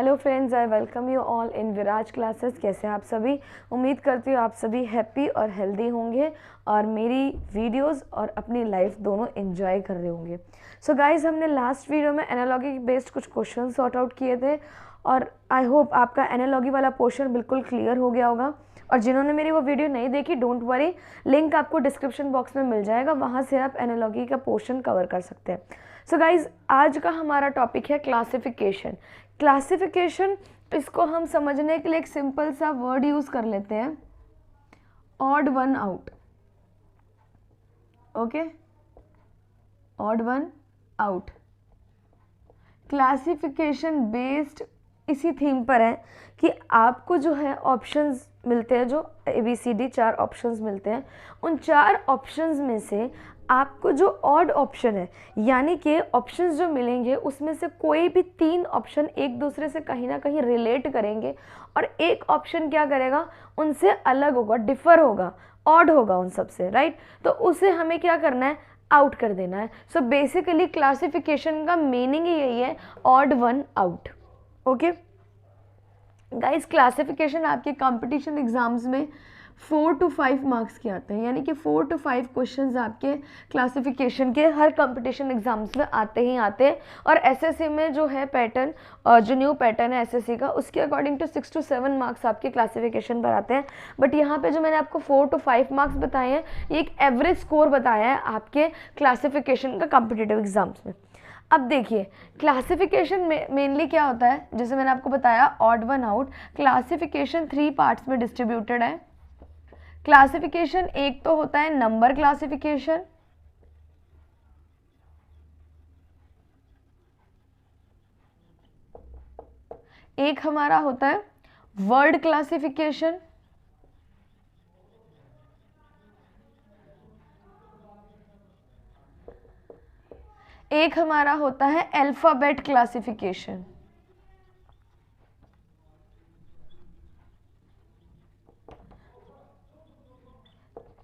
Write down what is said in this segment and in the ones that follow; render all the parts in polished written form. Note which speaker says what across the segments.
Speaker 1: Hello friends, I welcome you all in Viraj classes. कैसे हैं आप सभी? उम्मीद करती हूँ आप सभी हैप्पी और हेल्दी होंगे और मेरी वीडियोस और अपनी लाइफ दोनों एंजॉय कर रहे होंगे। सो गाइज, हमने लास्ट वीडियो में एनालॉजी बेस्ड कुछ क्वेश्चन सॉर्ट आउट किए थे और आई होप आपका एनालॉजी वाला पोर्शन बिल्कुल क्लियर हो गया होगा। और जिन्होंने मेरी वो वीडियो नहीं देखी, डोंट वरी, लिंक आपको डिस्क्रिप्शन बॉक्स में मिल जाएगा, वहाँ से आप एनालॉजी का पोर्शन कवर कर सकते हैं। सो गाइज, आज का हमारा टॉपिक है क्लासिफिकेशन। क्लासिफिकेशन, इसको हम समझने के लिए एक सिंपल सा वर्ड यूज कर लेते हैं, odd one out. Okay, odd one out. Classification based इसी थीम पर है कि आपको जो है ऑप्शंस मिलते हैं, जो ABCD 4 ऑप्शंस मिलते हैं। उन 4 ऑप्शंस में से आपको जो ऑड ऑप्शन है, यानी कि ऑप्शंस जो मिलेंगे उसमें से कोई भी 3 ऑप्शन एक दूसरे से कहीं ना कहीं रिलेट करेंगे और एक ऑप्शन क्या करेगा, उनसे अलग होगा, डिफर होगा, ऑड होगा उन सबसे, राइट। तो उसे हमें क्या करना है, आउट कर देना है। सो बेसिकली क्लासिफिकेशन का मीनिंग ही यही है, odd one out. Okay guys, classification आपके कंपटीशन एग्जाम्स में 4 to 5 मार्क्स के आते हैं, यानी कि 4 to 5 क्वेश्चंस आपके क्लासिफिकेशन के हर कंपटीशन एग्जाम्स में आते ही आते हैं। और एसएससी में जो है पैटर्न, जो न्यू पैटर्न है एसएससी का, उसके अकॉर्डिंग टू 6 to 7 मार्क्स आपके क्लासिफिकेशन पर आते हैं। बट यहाँ पे जो मैंने आपको 4 to 5 मार्क्स बताए हैं, ये एक एवरेज स्कोर बताया है आपके क्लासिफिकेशन का कॉम्पिटिटिव एग्जाम्स में। अब देखिए, क्लासिफिकेशन में मेनली क्या होता है, जैसे मैंने आपको बताया odd one out. Classification 3 parts में डिस्ट्रीब्यूटेड है। क्लासिफिकेशन एक तो होता है नंबर क्लासिफिकेशन, एक हमारा होता है वर्ड क्लासिफिकेशन, एक हमारा होता है अल्फाबेट क्लासिफिकेशन।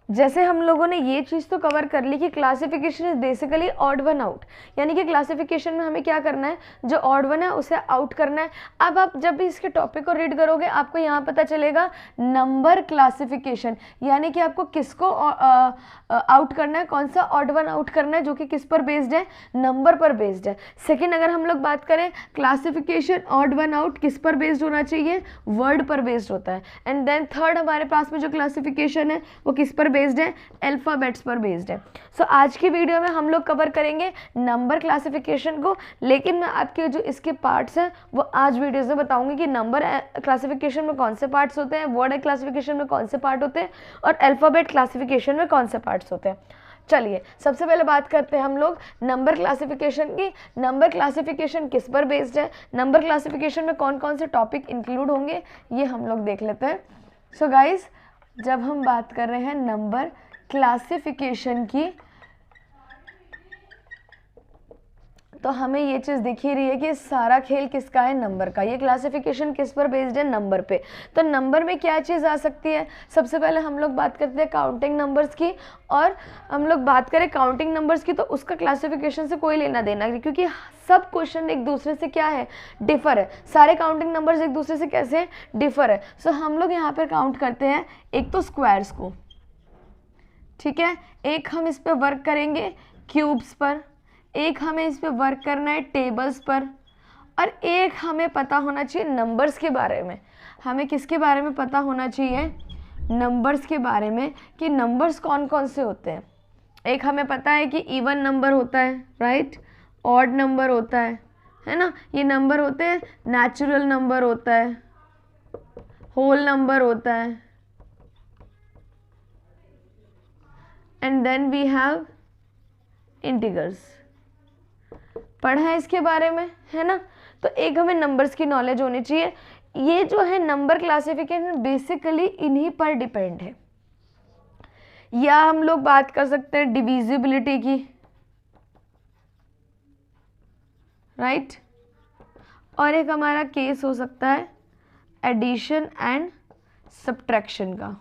Speaker 1: जैसे हम लोगों ने ये चीज़ तो कवर कर ली कि classification is basically odd one out, यानी कि क्लासिफिकेशन में हमें क्या करना है, जो ऑड वन है उसे आउट करना है। अब आप जब भी इसके टॉपिक को रीड करोगे, आपको यहाँ पता चलेगा नंबर क्लासिफिकेशन, यानी कि आपको किसको आउट करना है, कौन सा ऑड वन आउट करना है, जो कि किस पर बेस्ड है, नंबर पर बेस्ड है। सेकेंड, अगर हम लोग बात करें क्लासिफिकेशन ऑड वन आउट किस पर बेस्ड होना चाहिए, वर्ड पर बेस्ड होता है। एंड देन थर्ड हमारे पास में जो क्लासिफिकेशन है वो किस पर बेस्ड है, अल्फाबेट्स पर बेस्ड है। सो आज की वीडियो में हम लोग कवर करेंगे नंबर क्लासिफिकेशन को, लेकिन मैं आपके जो इसके पार्ट्स हैं वो आज वीडियोस में बताऊंगी कि नंबर क्लासिफिकेशन में कौन से पार्ट्स होते हैं, वर्ड क्लासिफिकेशन में कौन से पार्ट होते हैं और अल्फाबेट क्लासिफिकेशन में कौन से पार्ट्स होते हैं। चलिए, सबसे पहले बात करते हैं हम लोग नंबर क्लासिफिकेशन की। नंबर क्लासिफिकेशन किस पर बेस्ड है, नंबर क्लासिफिकेशन में कौन कौन से टॉपिक इंक्लूड होंगे, ये हम लोग देख लेते हैं। सो गाइज, जब हम बात कर रहे हैं नंबर क्लासिफिकेशन की, तो हमें ये चीज़ दिख ही रही है कि सारा खेल किसका है, नंबर का। ये क्लासिफिकेशन किस पर बेस्ड है, नंबर पे। तो नंबर में क्या चीज़ आ सकती है, सबसे पहले हम लोग बात करते हैं काउंटिंग नंबर्स की। और हम लोग बात करें काउंटिंग नंबर्स की, तो उसका क्लासिफिकेशन से कोई लेना देना नहीं, क्योंकि सब क्वेश्चन एक दूसरे से क्या है, डिफर है। सारे काउंटिंग नंबर्स एक दूसरे से कैसे डिफर है। सो हम लोग यहाँ पर काउंट करते हैं एक तो स्क्वायर्स को, ठीक है, एक हम इस पर वर्क करेंगे क्यूब्स पर, एक हमें इस पे वर्क करना है टेबल्स पर, और एक हमें पता होना चाहिए नंबर्स के बारे में। हमें किसके बारे में पता होना चाहिए, नंबर्स के बारे में, कि नंबर्स कौन कौन से होते हैं। एक हमें पता है कि इवन नंबर होता है, राइट, ऑड नंबर होता है ना, ये नंबर होते हैं। नेचुरल नंबर होता है, होल नंबर होता है, and then we have integers. पढ़ा है इसके बारे में, है ना। तो एक हमें नंबर्स की नॉलेज होनी चाहिए। ये जो है नंबर क्लासिफिकेशन बेसिकली इन्हीं पर डिपेंड है। या हम लोग बात कर सकते हैं डिविजिबिलिटी की, राइट, और एक हमारा केस हो सकता है एडिशन एंड सब्ट्रैक्शन का।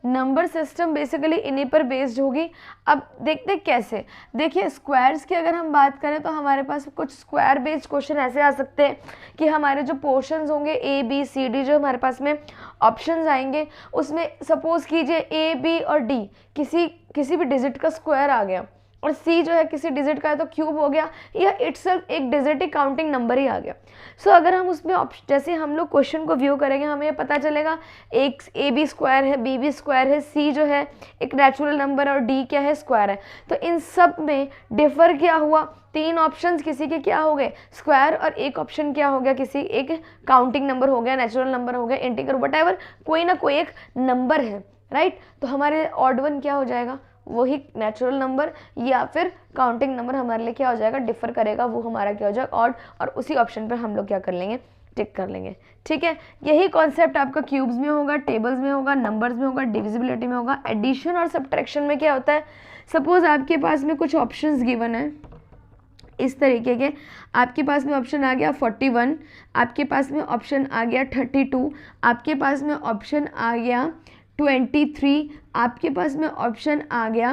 Speaker 1: नंबर सिस्टम बेसिकली इन्हीं पर बेस्ड होगी। अब देखते हैं कैसे। देखिए स्क्वायर्स की अगर हम बात करें तो हमारे पास कुछ स्क्वायर बेस्ड क्वेश्चन ऐसे आ सकते हैं कि हमारे जो पोर्शंस होंगे ए बी सी डी, जो हमारे पास में ऑप्शंस आएंगे उसमें सपोज कीजिए ए बी और डी किसी भी डिजिट का स्क्वायर आ गया और सी जो है किसी डिजिट का है तो क्यूब हो गया, या इटसेल्फ एक डिजिट ही काउंटिंग नंबर ही आ गया। सो अगर हम उसमें जैसे हम लोग क्वेश्चन को व्यू करेंगे हमें ये पता चलेगा एक ए बी स्क्वायर है, बी बी स्क्वायर है, सी जो है एक नेचुरल नंबर है और डी क्या है, स्क्वायर है। तो इन सब में डिफर क्या हुआ, 3 ऑप्शंस किसी के क्या हो गए, स्क्वायर, और एक ऑप्शन क्या हो गया, किसी एक काउंटिंग नंबर हो गया, नेचुरल नंबर हो गया, इंटीजर, व्हाटएवर, कोई ना कोई एक नंबर है, राइट। तो हमारे ऑड वन क्या हो जाएगा, वही नेचुरल नंबर या फिर काउंटिंग नंबर हमारे लिए क्या हो जाएगा, डिफर करेगा, वो हमारा क्या हो जाएगा, ऑड, और उसी ऑप्शन पर हम लोग क्या कर लेंगे, टिक कर लेंगे। ठीक है, यही कॉन्सेप्ट आपका क्यूब्स में होगा, टेबल्स में होगा, नंबर्स में होगा, डिविजिबिलिटी में होगा। एडिशन और सब्ट्रैक्शन में क्या होता है, सपोज आपके पास में कुछ ऑप्शंस गिवन है इस तरीके के, आपके पास में ऑप्शन आ गया 41, आपके पास में ऑप्शन आ गया 32, आपके पास में ऑप्शन आ गया 23, आपके पास में ऑप्शन आ गया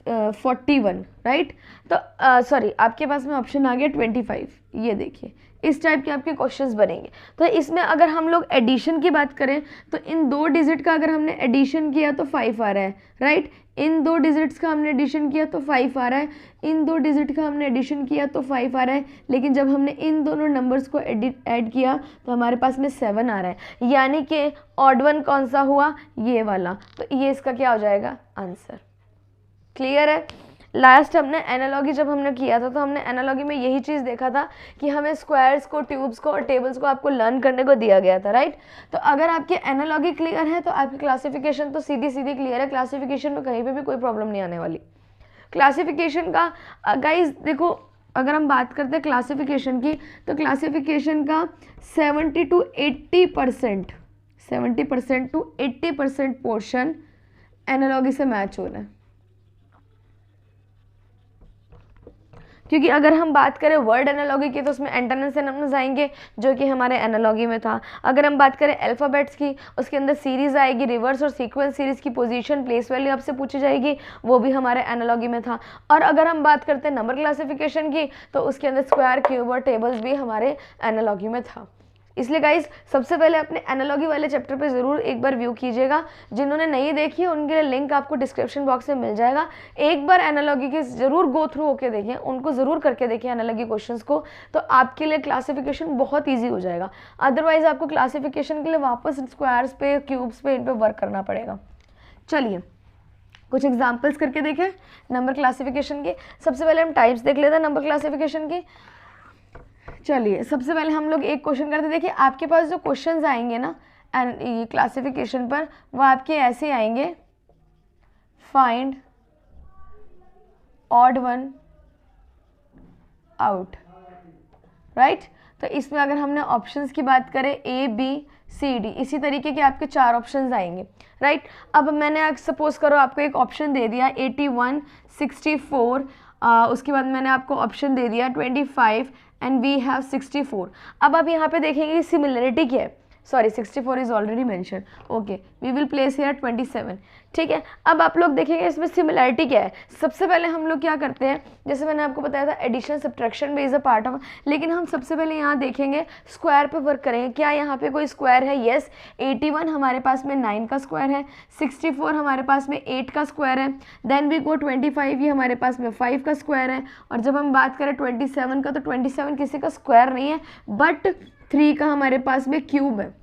Speaker 1: 41, राइट। तो सॉरी आपके पास में ऑप्शन आ गया 25। ये देखिए इस टाइप के आपके क्वेश्चंस बनेंगे। तो इसमें अगर हम लोग एडिशन की बात करें तो इन 2 डिजिट का अगर हमने एडिशन किया तो 5 आ रहा है, राइट। इन 2 डिजिट्स का हमने एडिशन किया तो 5 आ रहा है, इन 2 डिजिट का हमने एडिशन किया तो 5 आ रहा है, लेकिन जब हमने इन दोनों नंबर्स को ऐड किया तो हमारे पास में 7 आ रहा है, यानी कि ऑड वन कौन सा हुआ, ये वाला। तो ये इसका क्या हो जाएगा, आंसर। क्लियर है। लास्ट हमने एनालॉगी जब हमने किया था तो हमने एनालॉगी में यही चीज़ देखा था कि हमें स्क्वायर्स को, ट्यूब्स को और टेबल्स को आपको लर्न करने को दिया गया था, राइट। तो अगर आपकी एनालॉगी क्लियर है तो आपकी क्लासिफिकेशन तो सीधी सीधी क्लियर है, क्लासिफिकेशन में कहीं पे भी कोई प्रॉब्लम नहीं आने वाली। क्लासिफिकेशन का गाइज देखो, अगर हम बात करते हैं क्लासिफिकेशन की तो क्लासिफिकेशन का 70 to 80% पोर्शन एनालॉगी से मैच हो रहा है। क्योंकि अगर हम बात करें वर्ड एनालॉगी की तो उसमें एंटोनिम्स एनोनिम्स आएंगे जो कि हमारे एनालॉगी में था। अगर हम बात करें अल्फ़ाबेट्स की, उसके अंदर सीरीज़ आएगी, रिवर्स और सीक्वेंस सीरीज़ की पोजीशन, प्लेस वैल्यू आपसे पूछी जाएगी, वो भी हमारे एनालॉगी में था। और अगर हम बात करते हैं नंबर क्लासिफिकेशन की तो उसके अंदर स्क्वायर, क्यूब और टेबल्स भी हमारे एनालॉगी में था। इसलिए गाइज सबसे पहले अपने एनालॉगी वाले चैप्टर पे ज़रूर एक बार व्यू कीजिएगा। जिन्होंने नहीं देखी है उनके लिए लिंक आपको डिस्क्रिप्शन बॉक्स में मिल जाएगा। एक बार एनालॉगी के ज़रूर गो थ्रू होके देखें, उनको ज़रूर करके देखें एनालॉगी क्वेश्चंस को, तो आपके लिए क्लासिफिकेशन बहुत ईजी हो जाएगा। अदरवाइज आपको क्लासिफिकेशन के लिए वापस स्क्वायर्स पे, क्यूब्स पे, इन पर वर्क करना पड़ेगा। चलिए कुछ एग्जाम्पल्स करके देखें नंबर क्लासिफिकेशन के। सबसे पहले हम टाइप्स देख लेते हैं नंबर क्लासिफिकेशन की। चलिए सबसे पहले हम लोग एक क्वेश्चन करते हैं। देखिए आपके पास जो क्वेश्चंस आएंगे ना ये क्लासिफिकेशन पर, वो आपके ऐसे आएंगे, find odd one out, right. तो इसमें अगर हमने ऑप्शंस की बात करें ए बी सी डी, इसी तरीके के आपके 4 ऑप्शंस आएंगे, राइट। अब मैंने सपोज करो आपको एक ऑप्शन दे दिया 81, 64, उसके बाद मैंने आपको ऑप्शन दे दिया 25 एंड वी हैव 64। अब आप यहाँ पे देखेंगे सिमिलरिटी क्या है, sorry 64 is already mention, okay we will place here 27, ठीक है। अब आप लोग देखेंगे इसमें सिमिलरिटी क्या है। सबसे पहले हम लोग क्या करते हैं, जैसे मैंने आपको बताया था एडिशन सब्ट्रैक्शन भी इज अ पार्ट ऑफ, लेकिन हम सबसे पहले यहाँ देखेंगे स्क्वायर पे वर्क करेंगे। क्या यहाँ पे कोई स्क्वायर है, येस। 81 हमारे पास में 9 का स्क्वायर है, 64 हमारे पास में 8 का स्क्वायर है, देन वी गो 25, ये हमारे पास में 5 का स्क्वायर है। और जब हम बात करें 27 का तो 27 किसी का स्क्वायर नहीं है, बट 3 का हमारे पास में क्यूब है।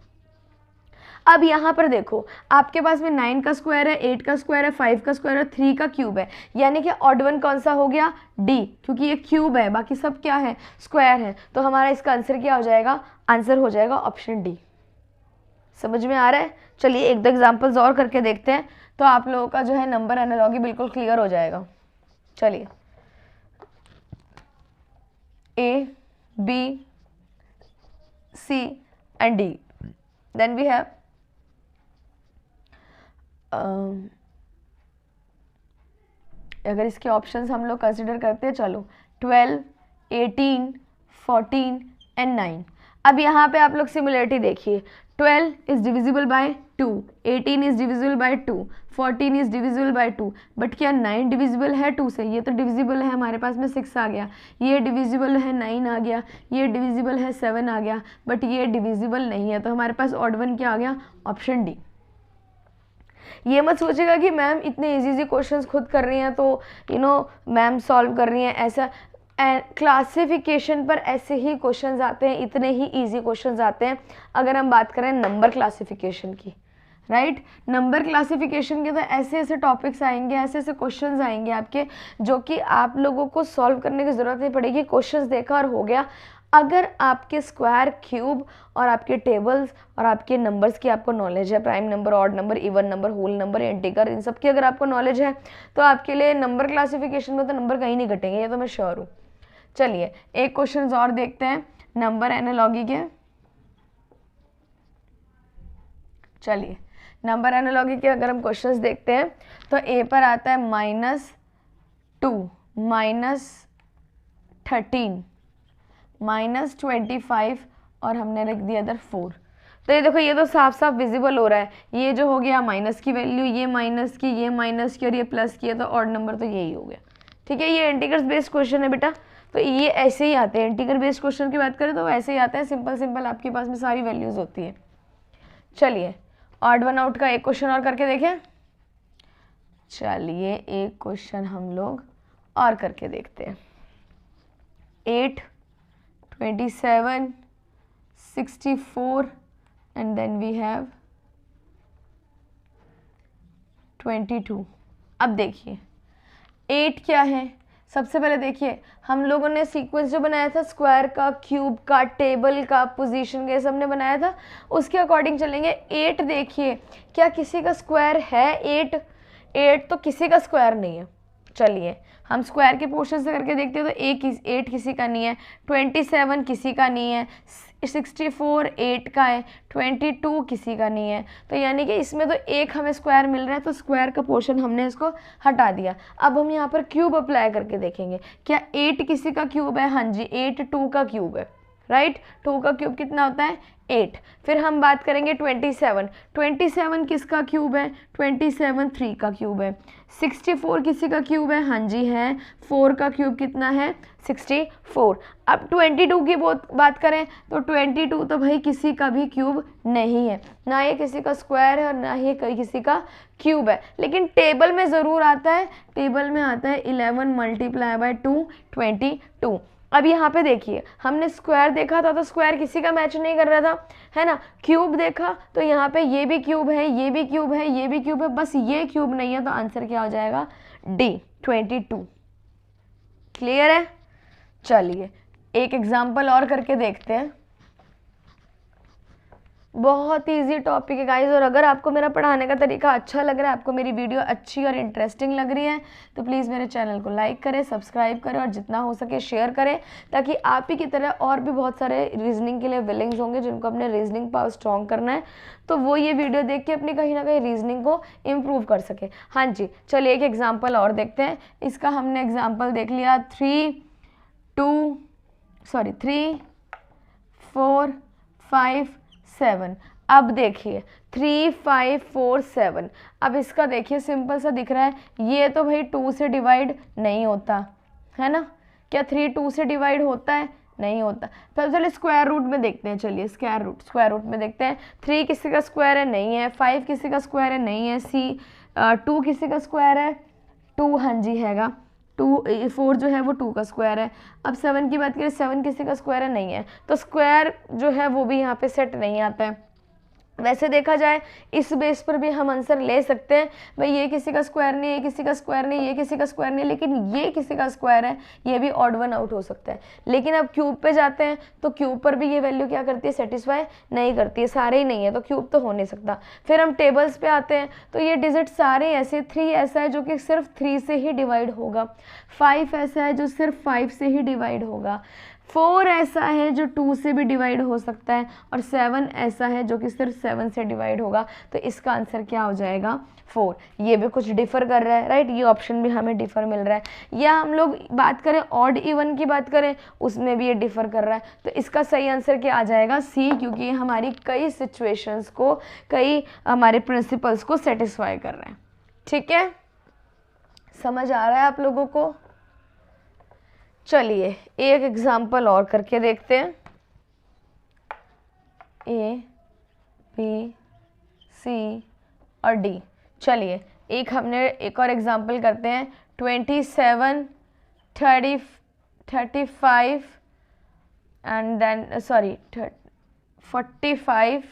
Speaker 1: अब यहाँ पर देखो आपके पास में 9 का स्क्वायर है, 8 का स्क्वायर है, 5 का स्क्वायर है, 3 का क्यूब है, यानी कि ऑड वन कौन सा हो गया, डी, क्योंकि ये क्यूब है, बाकी सब क्या है, स्क्वायर है। तो हमारा इसका आंसर क्या हो जाएगा, आंसर हो जाएगा ऑप्शन डी। समझ में आ रहा है। चलिए एक दो एग्जाम्पल्स और करके देखते हैं तो आप लोगों का जो है नंबर एनालॉजी बिल्कुल क्लियर हो जाएगा। चलिए A B C and D, then we have अगर इसके ऑप्शंस हम लोग कंसिडर करते हैं, चलो 12, 18, 14 एंड 9। अब यहाँ पे आप लोग सिमिलरिटी देखिए, 12 is divisible by 2, 18 is divisible by 2, 14 is divisible by 2, but क्या 9 डिविजिबल है 2 से? ये तो डिविजिबल है, हमारे पास में 6 आ गया, ये डिविजिबल है 9 आ गया, ये डिविजिबल है 7 आ गया, बट ये डिविजिबल नहीं है, तो हमारे पास ऑड वन क्या आ गया? Option D. ये मत सोचेगा कि मैम इतने इजी क्वेश्चंस खुद कर रही हैं तो मैम सॉल्व कर रही हैं, ऐसा क्लासिफिकेशन पर ऐसे ही क्वेश्चंस आते हैं, इतने ही इजी क्वेश्चंस आते हैं। अगर हम बात करें नंबर क्लासिफिकेशन की, राइट, नंबर क्लासिफिकेशन के तो ऐसे ऐसे टॉपिक्स आएंगे, ऐसे ऐसे क्वेश्चंस आएंगे आपके, जो कि आप लोगों को सॉल्व करने की ज़रूरत नहीं पड़ेगी, क्वेश्चंस देखा और हो गया। अगर आपके स्क्वायर, क्यूब और आपके टेबल्स और आपके नंबर्स की आपको नॉलेज है, prime number, odd number, even number, whole number, integer, इन सब की अगर आपको नॉलेज है, तो आपके लिए नंबर क्लासिफिकेशन में तो नंबर कहीं नहीं घटेंगे, ये तो मैं श्योर हूँ। चलिए एक क्वेश्चन और देखते हैं नंबर एनालॉजी के। चलिए नंबर एनालॉजी के अगर हम क्वेश्चंस देखते हैं तो ए पर आता है -2, -13, -25 और हमने लिख दिया इधर 4। तो ये देखो, ये तो साफ साफ विजिबल हो रहा है, ये जो हो गया माइनस की वैल्यू, ये माइनस की, ये माइनस की और ये प्लस की है, तो ऑड नंबर तो यही हो गया। ठीक है, ये इंटीग्रल बेस्ड क्वेश्चन है बेटा, तो ये ऐसे ही आते हैं। इंटीग्रल बेस्ड क्वेश्चन की बात करें तो ऐसे ही आता है, सिंपल सिंपल आपके पास में सारी वैल्यूज होती है। चलिए ऑड वन आउट का एक क्वेश्चन और करके देखें। चलिए एक क्वेश्चन हम लोग और करके देखते हैं। 8, 27, 64 and then we have 22। अब देखिए 8 क्या है, सबसे पहले देखिए हम लोगों ने सीक्वेंस जो बनाया था स्क्वायर का, क्यूब का, टेबल का, पोजीशन का, ये सब ने बनाया था, उसके अकॉर्डिंग चलेंगे। 8 देखिए क्या किसी का स्क्वायर है? 8 तो किसी का स्क्वायर नहीं है। चलिए हम स्क्वायर के पोर्शन से करके देखते हैं, तो 8 किसी का नहीं है, 27 किसी का नहीं है, 64 8 का है, 22 किसी का नहीं है, तो यानी कि इसमें तो एक हमें स्क्वायर मिल रहा है, तो स्क्वायर का पोर्शन हमने इसको हटा दिया। अब हम यहाँ पर क्यूब अप्लाई करके देखेंगे, क्या 8 किसी का क्यूब है? हाँ जी, 8 2 का क्यूब है, राइट। 2 का क्यूब कितना होता है? 8। फिर हम बात करेंगे 27 किसका क्यूब है? 27 3 का क्यूब है। 64 किसी का क्यूब है? हाँ जी है। 4 का क्यूब कितना है? 64। अब 22 की बात करें तो 22 तो भाई किसी का भी क्यूब नहीं है, ना ये किसी का स्क्वायर है और ना ही किसी का क्यूब है, लेकिन टेबल में ज़रूर आता है। टेबल में आता है 11 × 2 22। अब यहाँ पे देखिए हमने स्क्वायर देखा था तो स्क्वायर किसी का मैच नहीं कर रहा था, है ना। क्यूब देखा तो यहाँ पे ये भी क्यूब है, ये भी क्यूब है, ये भी क्यूब है, बस ये क्यूब नहीं है, तो आंसर क्या हो जाएगा? डी 22। क्लियर है? चलिए एक एग्जाम्पल और करके देखते हैं। बहुत इजी टॉपिक है गाइज, और अगर आपको मेरा पढ़ाने का तरीका अच्छा लग रहा है, आपको मेरी वीडियो अच्छी और इंटरेस्टिंग लग रही है, तो प्लीज़ मेरे चैनल को लाइक करें, सब्सक्राइब करें और जितना हो सके शेयर करें, ताकि आप ही की तरह और भी बहुत सारे रीजनिंग के लिए विलिंग्स होंगे जिनको अपने रीजनिंग पावर स्ट्रॉन्ग करना है, तो वो ये वीडियो देख के अपनी कहीं ना कहीं रीजनिंग को इम्प्रूव कर सके। हाँ जी, चलिए एक एग्जाम्पल और देखते हैं। इसका हमने एग्जाम्पल देख लिया 3 4 5 7। अब देखिए 3 5 4 7। अब इसका देखिए सिंपल सा दिख रहा है, ये तो भाई 2 से डिवाइड नहीं होता है ना। क्या 3 2 से डिवाइड होता है? नहीं होता। तो चलिए स्क्वायर रूट में देखते हैं। चलिए स्क्वायर रूट में देखते हैं। 3 किसी का स्क्वायर है? नहीं है। 5 किसी का स्क्वायर है? नहीं है। 2 किसी का स्क्वायर है? 2 हाँ जी हैगा। 4 जो है वो 2 का स्क्वायर है। अब 7 की बात करें, 7 किसी का स्क्वायर है? नहीं है। तो स्क्वायर जो है वो भी यहाँ पे सेट नहीं आता है। वैसे देखा जाए इस बेस पर भी हम आंसर ले सकते हैं, भाई ये किसी का स्क्वायर नहीं, ये किसी का स्क्वायर नहीं, ये किसी का स्क्वायर नहीं, लेकिन ये किसी का स्क्वायर है, ये भी ऑड वन आउट हो सकता है। लेकिन अब क्यूब पे जाते हैं तो क्यूब पर भी ये वैल्यू क्या करती है? सेटिस्फाई नहीं करती है, सारे ही नहीं है, तो क्यूब तो हो नहीं सकता। फिर हम टेबल्स पे आते हैं तो ये डिजिट सारे ऐसे, 3 ऐसा है जो कि सिर्फ 3 से ही डिवाइड होगा, 5 ऐसा है जो सिर्फ 5 से ही डिवाइड होगा, 4 ऐसा है जो 2 से भी डिवाइड हो सकता है, और 7 ऐसा है जो कि सिर्फ 7 से डिवाइड होगा। तो इसका आंसर क्या हो जाएगा? 4। ये भी कुछ डिफ़र कर रहा है, राइट, ये ऑप्शन भी हमें डिफ़र मिल रहा है। या हम लोग बात करें ऑड इवन की बात करें, उसमें भी ये डिफ़र कर रहा है। तो इसका सही आंसर क्या आ जाएगा? सी, क्योंकि ये हमारी कई सिचुएशंस को, कई हमारे प्रिंसिपल्स को सेटिस्फाई कर रहा है। ठीक है, समझ आ रहा है आप लोगों को? चलिए एक एग्जाम्पल और करके देखते हैं। ए, बी, सी और डी। चलिए एक हमने एक और एग्जाम्पल करते हैं। 27, 30, 35 and then 45,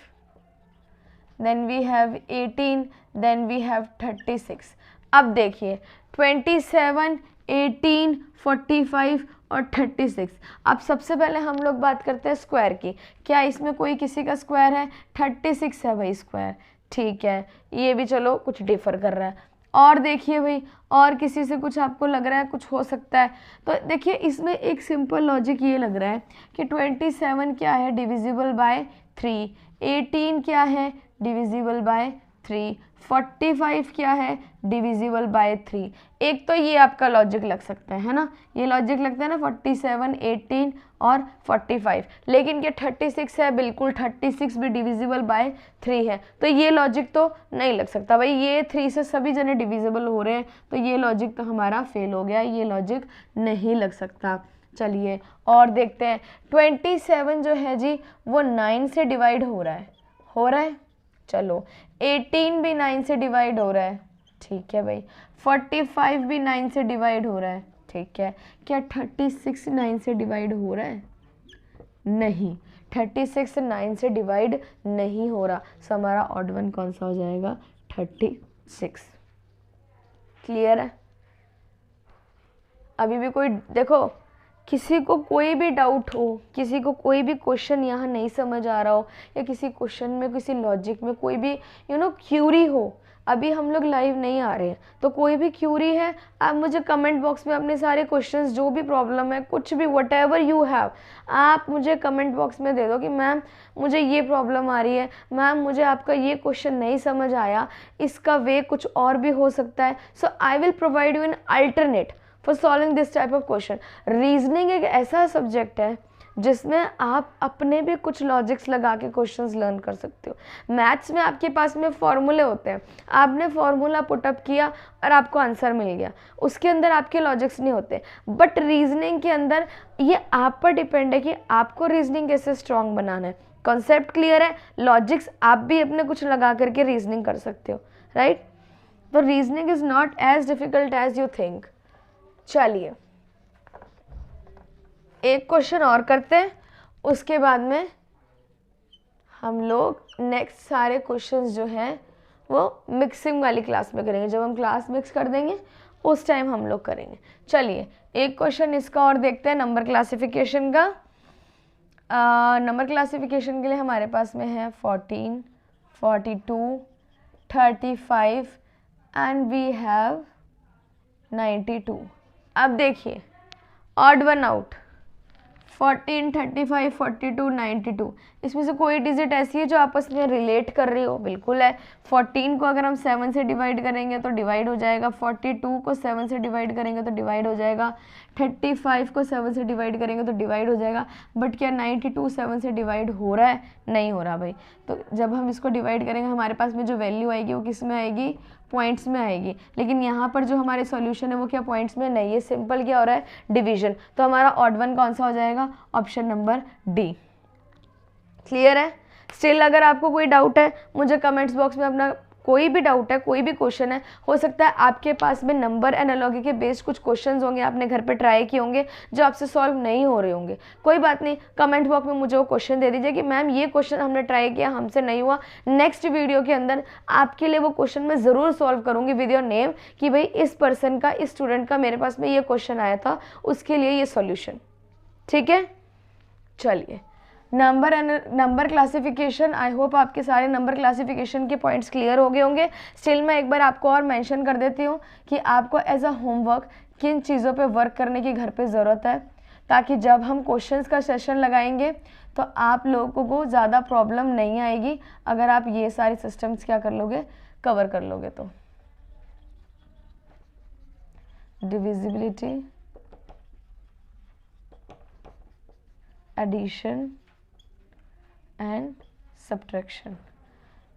Speaker 1: then we have 18, then we have 36। अब देखिए 27, 18, 45 और 36। अब सबसे पहले हम लोग बात करते हैं स्क्वायर की। क्या इसमें कोई किसी का स्क्वायर है? 36 है भाई स्क्वायर, ठीक है, ये भी चलो कुछ डिफर कर रहा है। और देखिए भाई, और किसी से कुछ आपको लग रहा है कुछ हो सकता है, तो देखिए इसमें एक सिंपल लॉजिक ये लग रहा है कि 27 क्या है? Divisible by 3। 18 क्या है? Divisible by 3। 45 क्या है? Divisible by 3। एक तो ये आपका लॉजिक लग सकता है ना, ये लॉजिक लगता है ना 47, 18 और 45। लेकिन क्या 36 है? बिल्कुल 36 भी डिविजिबल बाय 3 है, तो ये लॉजिक तो नहीं लग सकता भाई। ये 3 से सभी जने डिविजिबल हो रहे हैं, तो ये लॉजिक तो हमारा फेल हो गया, ये लॉजिक नहीं लग सकता। चलिए और देखते हैं। 27 जो है जी वो 9 से डिवाइड हो रहा है, चलो 18 भी 9 से डिवाइड हो रहा है, ठीक है भाई। 45 भी 9 से डिवाइड हो रहा है, ठीक है। क्या 36 9 से डिवाइड हो रहा है? नहीं, 36 9 से डिवाइड नहीं हो रहा, सो हमारा ऑड वन कौन सा हो जाएगा? 36। क्लियर है? अभी भी कोई, देखो किसी को कोई भी डाउट हो, किसी को कोई भी क्वेश्चन यहाँ नहीं समझ आ रहा हो, या किसी क्वेश्चन में, किसी लॉजिक में कोई भी क्यूरी हो, अभी हम लोग लाइव नहीं आ रहे हैं, तो कोई भी क्यूरी है आप मुझे कमेंट बॉक्स में अपने सारे क्वेश्चंस, जो भी प्रॉब्लम है, कुछ भी वट एवर यू हैव, आप मुझे कमेंट बॉक्स में दे दो कि मैम मुझे ये प्रॉब्लम आ रही है, मैम मुझे आपका ये क्वेश्चन नहीं समझ आया, इसका वे कुछ और भी हो सकता है। So I will provide you an alternate for solving this type of question. Reasoning एक ऐसा सब्जेक्ट है जिसमें आप अपने भी कुछ लॉजिक्स लगा के क्वेश्चंस लर्न कर सकते हो। मैथ्स में आपके पास में फॉर्मूले होते हैं, आपने फॉर्मूला पुटअप किया और आपको आंसर मिल गया, उसके अंदर आपके लॉजिक्स नहीं होते। बट रीजनिंग के अंदर ये आप पर डिपेंड है कि आपको रीजनिंग कैसे स्ट्रॉन्ग बनाना है। कॉन्सेप्ट क्लियर है, लॉजिक्स आप भी अपने कुछ लगा करके रीजनिंग कर सकते हो, राइट। तो reasoning is not as difficult as you think. चलिए एक क्वेश्चन और करते हैं, उसके बाद में हम लोग नेक्स्ट सारे क्वेश्चंस जो हैं वो मिक्सिंग वाली क्लास में करेंगे। जब हम क्लास मिक्स कर देंगे उस टाइम हम लोग करेंगे। चलिए एक क्वेश्चन इसका और देखते हैं, नंबर क्लासिफिकेशन का। नंबर क्लासिफिकेशन के लिए हमारे पास में है 14, 42, 35 एंड वी हैव 92। अब देखिए ऑड वन आउट, 14, 35, 42, 92, इसमें से कोई डिजिट ऐसी है जो आपस में रिलेट कर रही हो? बिल्कुल है। 14 को अगर हम 7 से डिवाइड करेंगे तो डिवाइड हो जाएगा, 42 को 7 से डिवाइड करेंगे तो डिवाइड हो जाएगा, 35 को 7 से डिवाइड करेंगे तो डिवाइड हो जाएगा। बट क्या 92 7 से डिवाइड हो रहा है? नहीं हो रहा भाई। तो जब हम इसको डिवाइड करेंगे हमारे पास में जो वैल्यू आएगी वो किस में आएगी? पॉइंट्स में आएगी। लेकिन यहाँ पर जो हमारे सॉल्यूशन है वो क्या पॉइंट्स में नहीं है, सिंपल क्या हो रहा है? डिवीजन। तो हमारा ऑड वन कौन सा हो जाएगा? Option number D. क्लियर है? स्टिल अगर आपको कोई डाउट है मुझे कमेंट्स बॉक्स में अपना कोई भी डाउट है, कोई भी क्वेश्चन है, हो सकता है आपके पास में नंबर एनालॉजी के बेस्ड कुछ क्वेश्चंस होंगे, आपने घर पे ट्राई किए होंगे जो आपसे सॉल्व नहीं हो रहे होंगे, कोई बात नहीं, कमेंट बॉक्स में मुझे वो क्वेश्चन दे दीजिए कि मैम ये क्वेश्चन हमने ट्राई किया, हमसे नहीं हुआ, नेक्स्ट वीडियो के अंदर आपके लिए वो क्वेश्चन मैं ज़रूर सॉल्व करूँगी विद योर नेम कि भाई इस पर्सन का, इस स्टूडेंट का मेरे पास में ये क्वेश्चन आया था, उसके लिए ये सॉल्यूशन। ठीक है, चलिए नंबर क्लासिफिकेशन, आई होप आपके सारे नंबर क्लासिफिकेशन के पॉइंट्स क्लियर हो गए होंगे। स्टिल मैं एक बार आपको और मेंशन कर देती हूँ कि आपको एज अ होमवर्क किन चीज़ों पे वर्क करने की घर पे ज़रूरत है। ताकि जब हम क्वेश्चंस का सेशन लगाएंगे तो आप लोगों को ज़्यादा प्रॉब्लम नहीं आएगी अगर आप ये सारे सिस्टम्स क्या कर लोगे, कवर कर लोगे तो। Divisibility, addition and subtraction.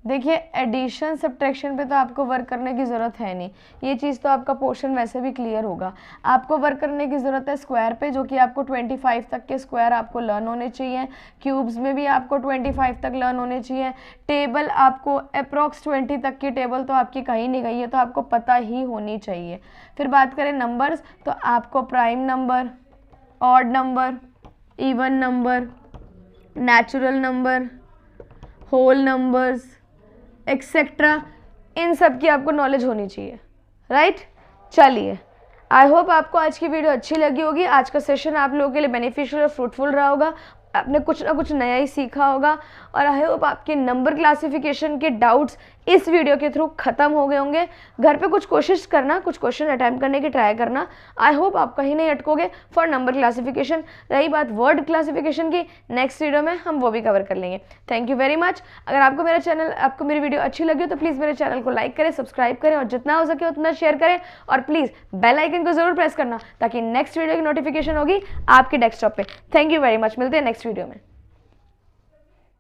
Speaker 1: देखिए एडिशन सब्ट्रैक्शन पे तो आपको वर्क करने की ज़रूरत है नहीं, ये चीज़ तो आपका पोर्शन वैसे भी क्लियर होगा। आपको वर्क करने की ज़रूरत है स्क्वायर पे, जो कि आपको 25 तक के स्क्वायर आपको लर्न होने चाहिए। क्यूब्स में भी आपको 25 तक लर्न होने चाहिए। टेबल आपको अप्रॉक्स 20 तक की टेबल तो आपकी कहीं नहीं गई है, तो आपको पता ही होनी चाहिए। फिर बात करें नंबर्स, तो आपको prime number, odd number, even number, natural number, whole numbers etcetera, इन सब की आपको नॉलेज होनी चाहिए, राइट। चलिए, आई होप आपको आज की वीडियो अच्छी लगी होगी। आज का सेशन आप लोगों के लिए बेनिफिशियल और फ्रूटफुल रहा होगा। आपने कुछ ना कुछ नया ही सीखा होगा और आई होप आपके नंबर क्लासिफिकेशन के डाउट्स इस वीडियो के थ्रू ख़त्म हो गए होंगे। घर पे कुछ कोशिश करना, कुछ क्वेश्चन अटैम्प्ट करने की ट्राई करना। आई होप आप कहीं नहीं अटकोगे फॉर नंबर क्लासिफिकेशन। रही बात वर्ड क्लासिफिकेशन की, नेक्स्ट वीडियो में हम वो भी कवर कर लेंगे। Thank you very much. अगर आपको मेरी वीडियो अच्छी लगी हो तो प्लीज़ मेरे चैनल को लाइक करें, सब्सक्राइब करें और जितना हो सके उतना शेयर करें। और प्लीज़ बेल आइकन को ज़रूर प्रेस करना ताकि नेक्स्ट वीडियो की नोटिफिकेशन होगी आपके डेस्कटॉप पे। थैंक यू वेरी मच, मिलते हैं नेक्स्ट वीडियो में।